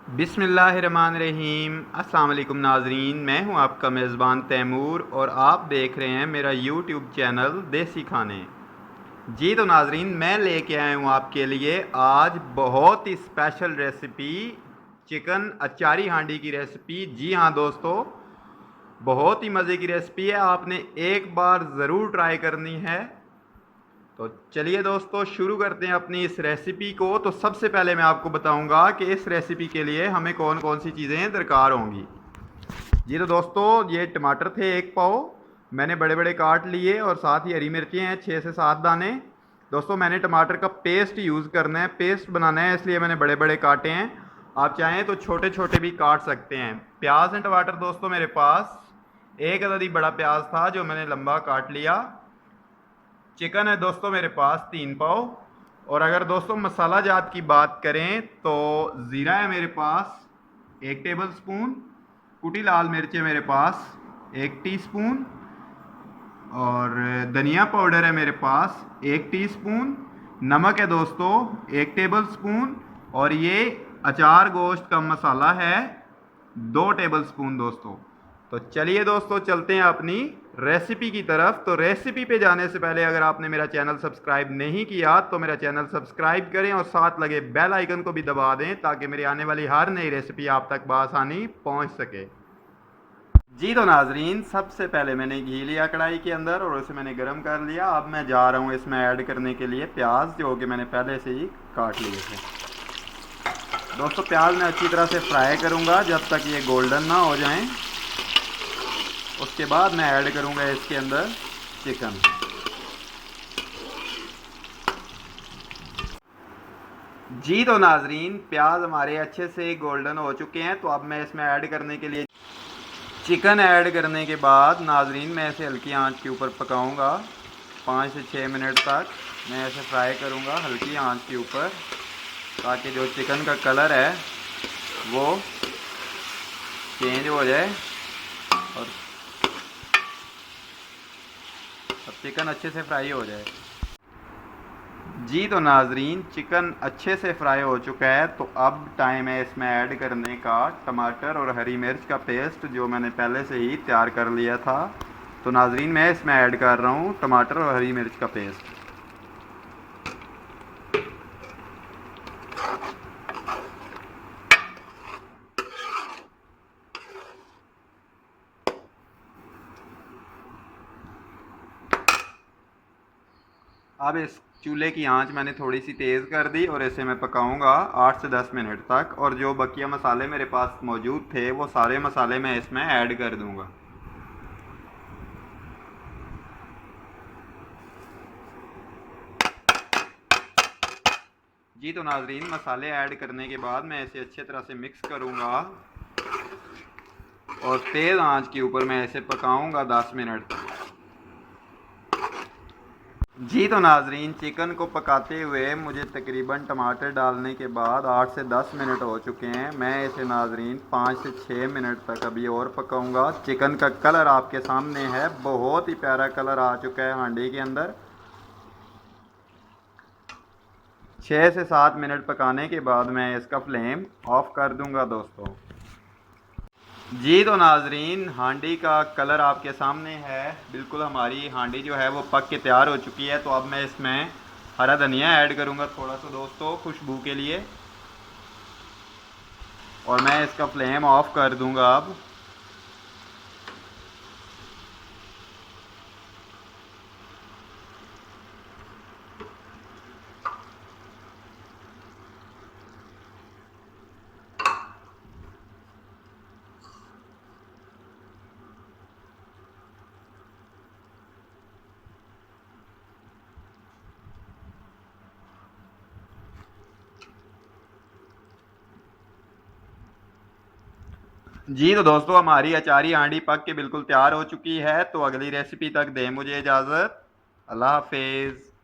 बिस्मिल्लाहिर्रहमानिर्रहीम। अस्सलाम वालेकुम नाजरीन, मैं हूं आपका मेज़बान तैमूर और आप देख रहे हैं मेरा यूट्यूब चैनल देसी खाने। जी तो नाजरीन, मैं लेके आया हूं आपके लिए आज बहुत ही स्पेशल रेसिपी, चिकन अचारी हांडी की रेसिपी। जी हाँ दोस्तों, बहुत ही मज़े की रेसिपी है, आपने एक बार ज़रूर ट्राई करनी है। तो चलिए दोस्तों, शुरू करते हैं अपनी इस रेसिपी को। तो सबसे पहले मैं आपको बताऊंगा कि इस रेसिपी के लिए हमें कौन कौन सी चीज़ें दरकार होंगी। जी तो दोस्तों, ये टमाटर थे 1 पाव, मैंने बड़े बड़े काट लिए, और साथ ही हरी मिर्चें हैं 6 से 7 दाने। दोस्तों मैंने टमाटर का पेस्ट यूज़ करना है, पेस्ट बनाना है, इसलिए मैंने बड़े बड़े काटे हैं। आप चाहें तो छोटे छोटे भी काट सकते हैं। प्याज एंड टमाटर दोस्तों मेरे पास एक अदद ही बड़ा प्याज था जो मैंने लंबा काट लिया। चिकन है दोस्तों मेरे पास 3 पाव। और अगर दोस्तों मसाला जात की बात करें तो ज़ीरा है मेरे पास 1 टेबल स्पून, कुटी लाल मिर्च है मेरे पास 1 टीस्पून, और धनिया पाउडर है मेरे पास 1 टीस्पून, नमक है दोस्तों 1 टेबल स्पून, और ये अचार गोश्त का मसाला है 2 टेबल स्पून दोस्तों। तो चलिए दोस्तों, चलते हैं अपनी रेसिपी की तरफ। तो रेसिपी पे जाने से पहले अगर आपने मेरा चैनल सब्सक्राइब नहीं किया तो मेरा चैनल सब्सक्राइब करें और साथ लगे बेल आइकन को भी दबा दें, ताकि मेरी आने वाली हर नई रेसिपी आप तक बआसानी पहुंच सके। जी तो नाजरीन, सबसे पहले मैंने घी लिया कढ़ाई के अंदर और उसे मैंने गर्म कर लिया। अब मैं जा रहा हूँ इसमें ऐड करने के लिए प्याज, जो कि मैंने पहले से ही काट लिए थे। दोस्तों प्याज मैं अच्छी तरह से फ्राई करूँगा जब तक ये गोल्डन ना हो जाएं। उसके बाद मैं ऐड करूँगा इसके अंदर चिकन। जी तो नाजरीन, प्याज हमारे अच्छे से गोल्डन हो चुके हैं। तो अब मैं इसमें ऐड करने के लिए चिकन ऐड करने के बाद नाजरीन मैं इसे हल्की आंच के ऊपर पकाऊंगा 5 से 6 मिनट तक। मैं इसे फ्राई करूंगा हल्की आंच के ऊपर, ताकि जो चिकन का कलर है वो चेंज हो जाए और चिकन अच्छे से फ्राई हो जाए। जी तो नाजरीन, चिकन अच्छे से फ्राई हो चुका है। तो अब टाइम है इसमें ऐड करने का टमाटर और हरी मिर्च का पेस्ट, जो मैंने पहले से ही तैयार कर लिया था। तो नाजरीन मैं इसमें ऐड कर रहा हूँ टमाटर और हरी मिर्च का पेस्ट। अब इस चूल्हे की आंच मैंने थोड़ी सी तेज़ कर दी और इसे मैं पकाऊंगा 8 से 10 मिनट तक। और जो बकिया मसाले मेरे पास मौजूद थे वो सारे मसाले मैं इसमें ऐड कर दूंगा। जी तो नाजरीन, मसाले ऐड करने के बाद मैं इसे अच्छे तरह से मिक्स करूंगा और तेज़ आंच के ऊपर मैं इसे पकाऊंगा 10 मिनट तक। जी तो नाजरीन, चिकन को पकाते हुए मुझे तकरीबन टमाटर डालने के बाद 8 से 10 मिनट हो चुके हैं। मैं इसे नाजरीन 5 से 6 मिनट तक अभी और पकाऊंगा। चिकन का कलर आपके सामने है, बहुत ही प्यारा कलर आ चुका है हांडी के अंदर। 6 से 7 मिनट पकाने के बाद मैं इसका फ्लेम ऑफ कर दूंगा दोस्तों। जी तो नाजरीन, हांडी का कलर आपके सामने है, बिल्कुल हमारी हांडी जो है वो पक के तैयार हो चुकी है। तो अब मैं इसमें हरा धनिया ऐड करूँगा थोड़ा सा दोस्तों, खुशबू के लिए, और मैं इसका फ्लेम ऑफ कर दूँगा अब। जी तो दोस्तों, हमारी अचारी हांडी पक के बिल्कुल तैयार हो चुकी है। तो अगली रेसिपी तक दें मुझे इजाज़त। अल्लाह हाफिज़।